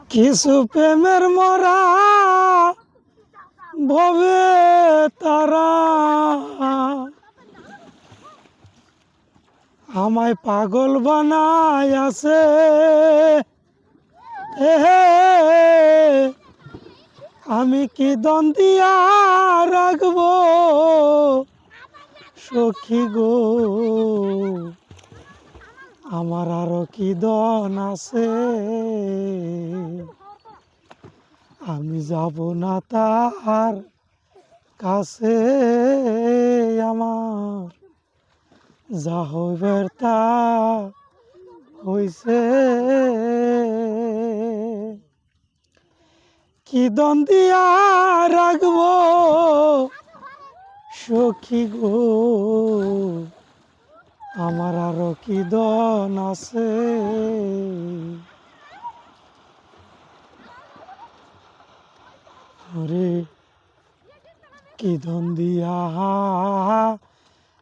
কিছু প্রেমের মরা ভবে তারা আমায় পাগল বানায় আছে। আমি কি দন দিয়া রাখবো সখী গো, আমার আরো কি দন আছে। আমি যাব না তার কাছে, আমার যা হইবার তা হইছে। কি দন দিয়া রাখবো সখী গো, আমার আরো কি দন আছে। ওরে কি দন দিয়া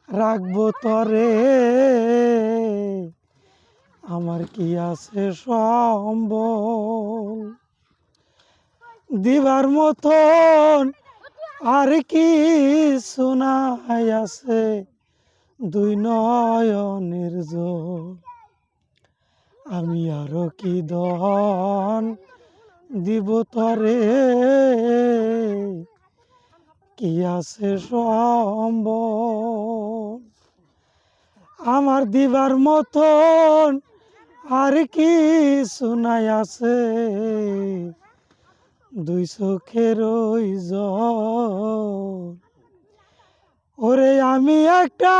রাখবো তরে, আমার কি আছে সম্বল দিবার মতন, আর কি শোনাই আছে দুই নয়নের জল। আমি আরো কি দন দিব তরে, কি আছে সম্বল আমার দিবার মতন, আর কি শোনাই আছে দুই চোখের ওই জল। ওরে আমি একটা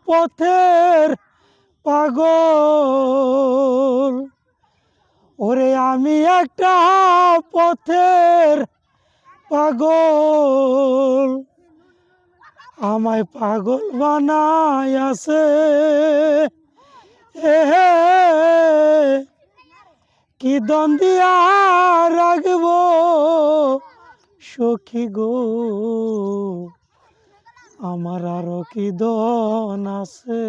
পথের পাগল, ওরে আমি একটা পথের পাগল, আমায় পাগল বানায় আছে। কি দন দিয়া রাখবো সখী গো, আমার আরো কি দন আছে।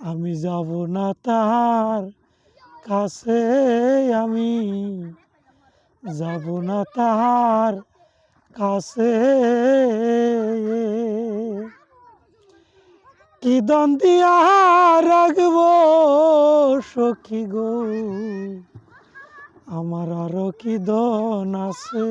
আমি যাব না তার কাছে, আমি যাব না তার কাছে। কি দন দিয়া রাখবো সখী গো, আমার আরো কি দন আছে।